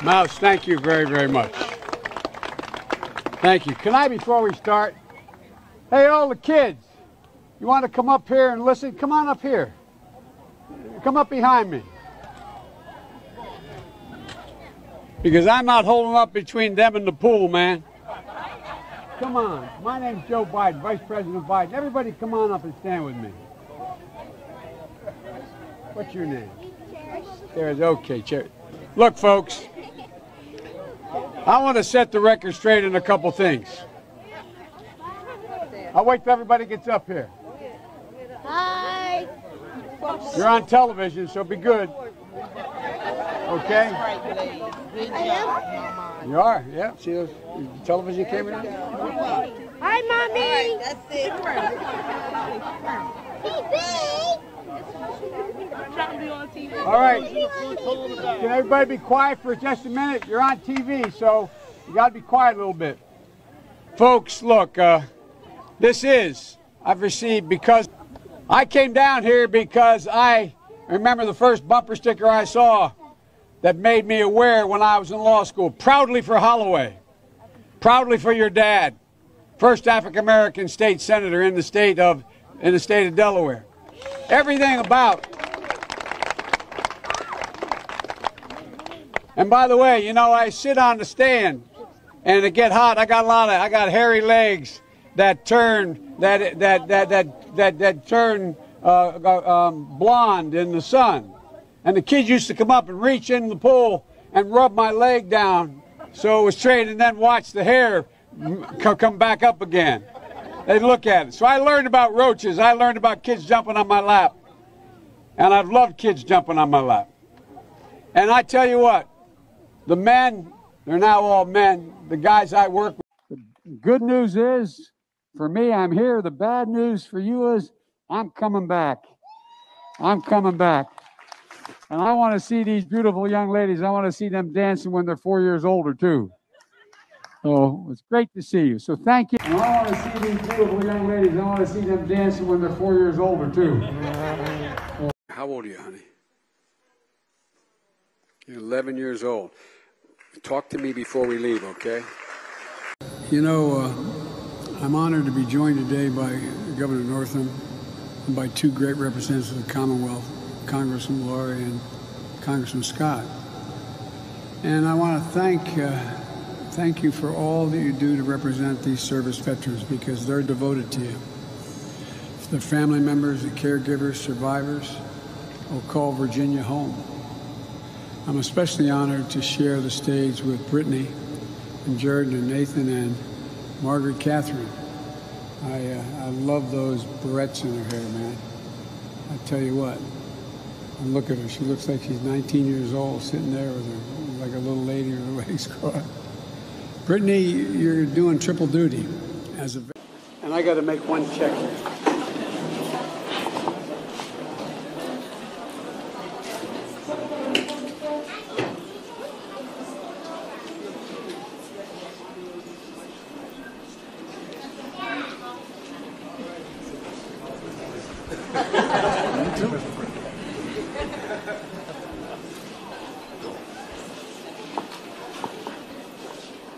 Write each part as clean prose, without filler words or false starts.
Mouse, thank you very, very much. Thank you. Can I, before we start, hey, all the kids, you want to come up here and listen? Come on up here. Come up behind me. Because I'm not holding up between them and the pool, man. Come on. My name's Joe Biden, Vice President Biden. Everybody come on up and stand with me. What's your name? There's okay, Cherry. Look, folks, I want to set the record straight in a couple things. I'll wait till everybody gets up here. Hi. You're on television, so be good. Okay? You are, yeah. See those television cameras? Hi, Mommy. That's it. All right. Can everybody be quiet for just a minute? You're on TV, so you got to be quiet a little bit. Folks, look, I've received, because I came down here because I remember the first bumper sticker I saw that made me aware when I was in law school. Proudly for Holloway. Proudly for your dad. First African-American state senator in the state of Delaware. Everything about. And by the way, you know, I sit on the stand and it get hot. I got hairy legs that turn blonde in the sun. And the kids used to come up and reach in the pool and rub my leg down so it was straight, and then watch the hair come back up again. They'd look at it. So I learned about roaches. I learned about kids jumping on my lap. And I've loved kids jumping on my lap. And I tell you what, the men, they're now all men, the guys I work with. The good news is, for me, I'm here. The bad news for you is, I'm coming back. I'm coming back. And I want to see these beautiful young ladies. I want to see them dancing when they're 4 years older, too. So it's great to see you. So thank you. And I want to see these beautiful young ladies. I want to see them dancing when they're 4 years older, too. How old are you, honey? You're 11 years old. Talk to me before we leave, okay? You know, I'm honored to be joined today by Governor Northam and by two great representatives of the Commonwealth, Congressman Laurie and Congressman Scott. And I want to thank you for all that you do to represent these service veterans, because they're devoted to you. Their family members, the caregivers, survivors will call Virginia home. I'm especially honored to share the stage with Brittany and Jordan and Nathan and Margaret Catherine. I love those barrettes in her hair, man. I tell you what. And look at her. She looks like she's 19 years old, sitting there with her, like a little lady with her legs crossed. Brittany, you're doing triple duty as a. And I got to make one check here.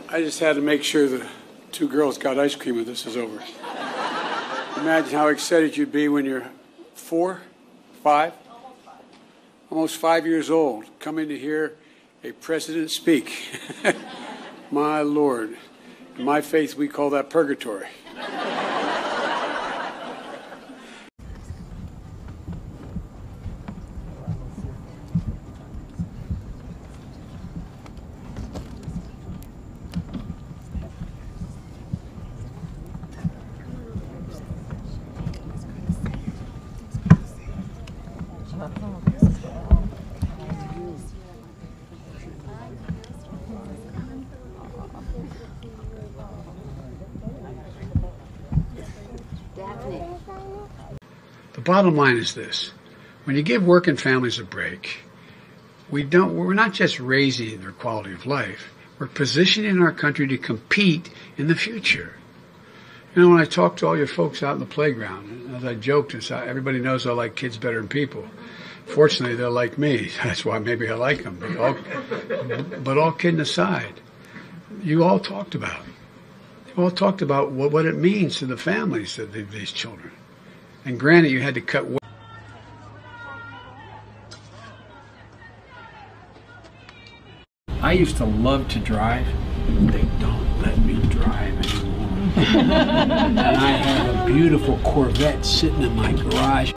I just had to make sure the two girls got ice cream when this is over. Imagine how excited you'd be when you're 4, 5, almost 5 years old, coming to hear a president speak. My Lord. In my faith, we call that purgatory. The bottom line is this. When you give working families a break, we're not just raising their quality of life, we're positioning our country to compete in the future. You know, when I talk to all your folks out in the playground, as I joked, everybody knows I like kids better than people. Fortunately, they're like me. That's why maybe I like them. But all kidding aside, you all talked about it. You all talked about what it means to the families of these children. And granted, you had to cut. I used to love to drive. They don't let me drive anymore. And I have a beautiful Corvette sitting in my garage.